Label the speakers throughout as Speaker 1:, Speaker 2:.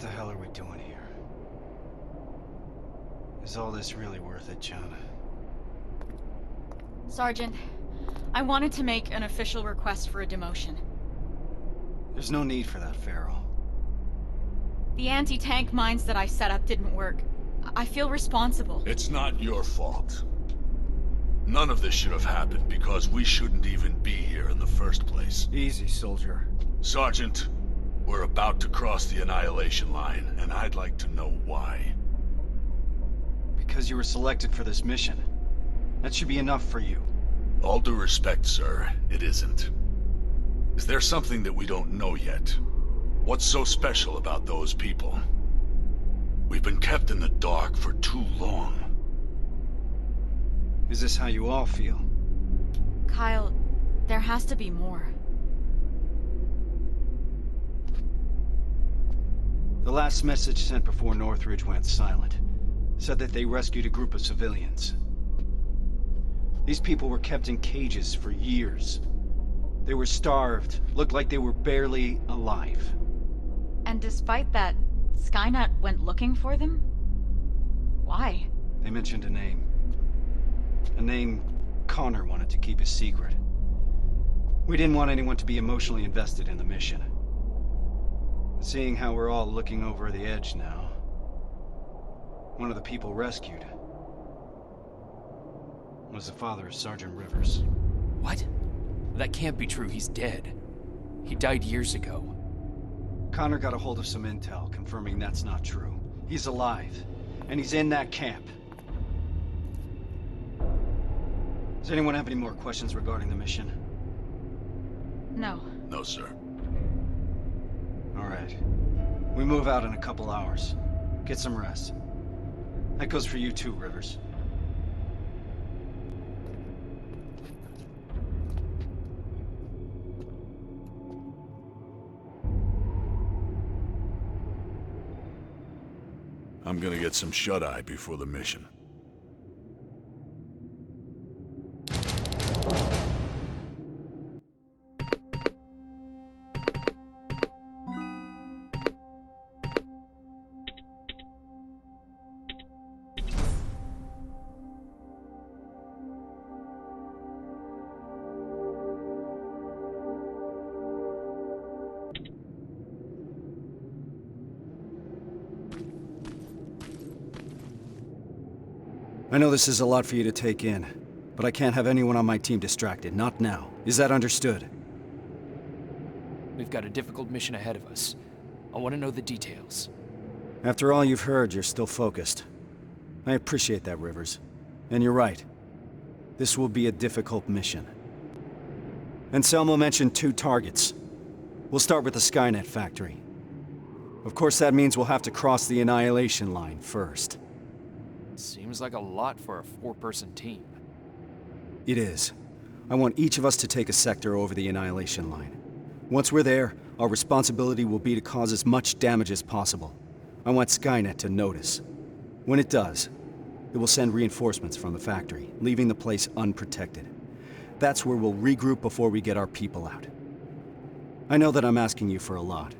Speaker 1: the hell are we doing here? Is all this really worth it, John?
Speaker 2: Sergeant, I wanted to make an official request for a demotion.
Speaker 1: There's no need for that, Farrell.
Speaker 2: The anti-tank mines that I set up didn't work. I feel responsible.
Speaker 3: It's not your fault. None of this should have happened because we shouldn't even be here in the first place.
Speaker 1: Easy, soldier.
Speaker 3: Sergeant, we're about to cross the annihilation line, and I'd like to know why.
Speaker 1: Because you were selected for this mission. That should be enough for you.
Speaker 3: All due respect, sir, it isn't. Is there something that we don't know yet? What's so special about those people? We've been kept in the dark for too long.
Speaker 1: Is this how you all feel?
Speaker 2: Kyle, there has to be more.
Speaker 1: The last message sent before Northridge went silent said that they rescued a group of civilians. These people were kept in cages for years. They were starved, looked like they were barely alive.
Speaker 2: And despite that, Skynet went looking for them? Why?
Speaker 1: They mentioned a name. A name Connor wanted to keep a secret. We didn't want anyone to be emotionally invested in the mission. But seeing how we're all looking over the edge now, one of the people rescued was the father of Sergeant Rivers.
Speaker 4: What? That can't be true. He's dead. He died years ago.
Speaker 1: Connor got a hold of some intel confirming that's not true. He's alive, and he's in that camp. Does anyone have any more questions regarding the mission?
Speaker 2: No.
Speaker 3: No, sir.
Speaker 1: All right. We move out in a couple hours. Get some rest. That goes for you too, Rivers.
Speaker 3: I'm gonna get some shut-eye before the mission.
Speaker 1: I know this is a lot for you to take in, but I can't have anyone on my team distracted, not now. Is that understood?
Speaker 4: We've got a difficult mission ahead of us. I want to know the details.
Speaker 1: After all you've heard, you're still focused. I appreciate that, Rivers. And you're right. This will be a difficult mission. Anselmo mentioned 2 targets. We'll start with the Skynet factory. Of course, that means we'll have to cross the annihilation line first.
Speaker 4: Seems like a lot for a 4-person team.
Speaker 1: It is. I want each of us to take a sector over the annihilation line. Once we're there, our responsibility will be to cause as much damage as possible. I want Skynet to notice. When it does, it will send reinforcements from the factory, leaving the place unprotected. That's where we'll regroup before we get our people out. I know that I'm asking you for a lot,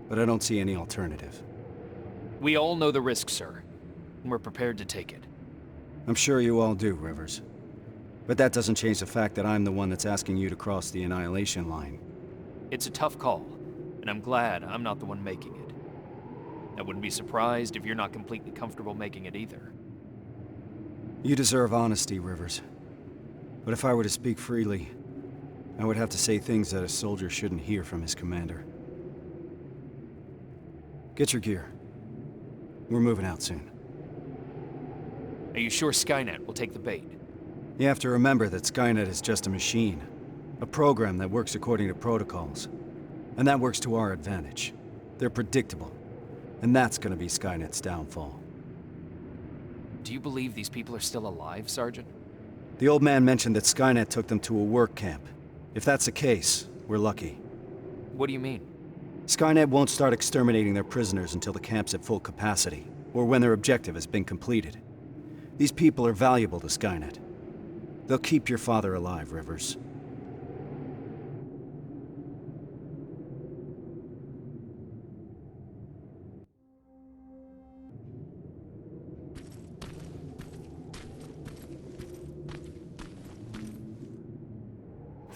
Speaker 1: but I don't see any alternative.
Speaker 4: We all know the risk, sir, and we're prepared to take it.
Speaker 1: I'm sure you all do, Rivers. But that doesn't change the fact that I'm the one that's asking you to cross the annihilation line.
Speaker 4: It's a tough call, and I'm glad I'm not the one making it. I wouldn't be surprised if you're not completely comfortable making it either.
Speaker 1: You deserve honesty, Rivers. But if I were to speak freely, I would have to say things that a soldier shouldn't hear from his commander. Get your gear. We're moving out soon.
Speaker 4: Are you sure Skynet will take the bait?
Speaker 1: You have to remember that Skynet is just a machine. A program that works according to protocols. And that works to our advantage. They're predictable. And that's gonna be Skynet's downfall.
Speaker 4: Do you believe these people are still alive, Sergeant?
Speaker 1: The old man mentioned that Skynet took them to a work camp. If that's the case, we're lucky.
Speaker 4: What do you mean?
Speaker 1: Skynet won't start exterminating their prisoners until the camp's at full capacity, or when their objective has been completed. These people are valuable to Skynet. They'll keep your father alive, Rivers.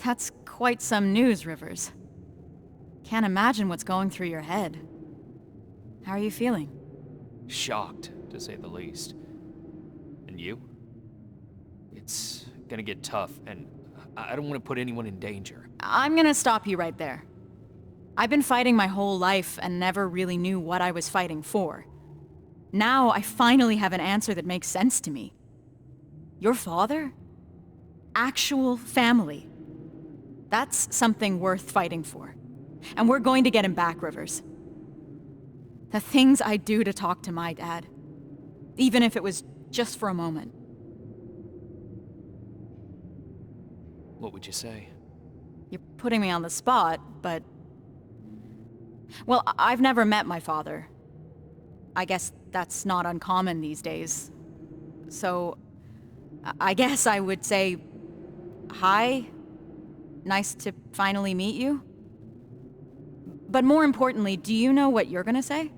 Speaker 2: That's quite some news, Rivers. Can't imagine what's going through your head. How are you feeling?
Speaker 4: Shocked, to say the least. And you? It's gonna get tough, and I don't want to put anyone in danger.
Speaker 2: I'm gonna stop you right there. I've been fighting my whole life and never really knew what I was fighting for. Now I finally have an answer that makes sense to me. Your father? Actual family. That's something worth fighting for. And we're going to get him back, Rivers. The things I do to talk to my dad. Even if it was just for a moment.
Speaker 4: What would you say?
Speaker 2: You're putting me on the spot, but... Well, I've never met my father. I guess that's not uncommon these days. So, I guess I would say... Hi. Nice to finally meet you. But more importantly, do you know what you're gonna say?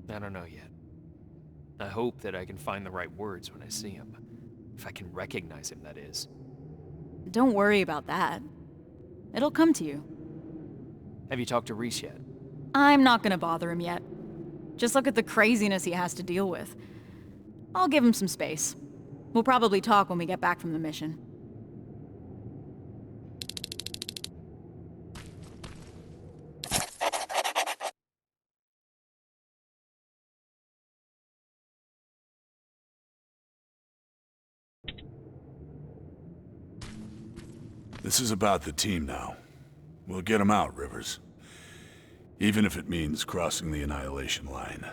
Speaker 4: I don't know yet. I hope that I can find the right words when I see him. If I can recognize him, that is.
Speaker 2: Don't worry about that. It'll come to you.
Speaker 4: Have you talked to Reese yet?
Speaker 2: I'm not gonna bother him yet. Just look at the craziness he has to deal with. I'll give him some space. We'll probably talk when we get back from the mission.
Speaker 3: This is about the team now. We'll get them out, Rivers. Even if it means crossing the Annihilation line.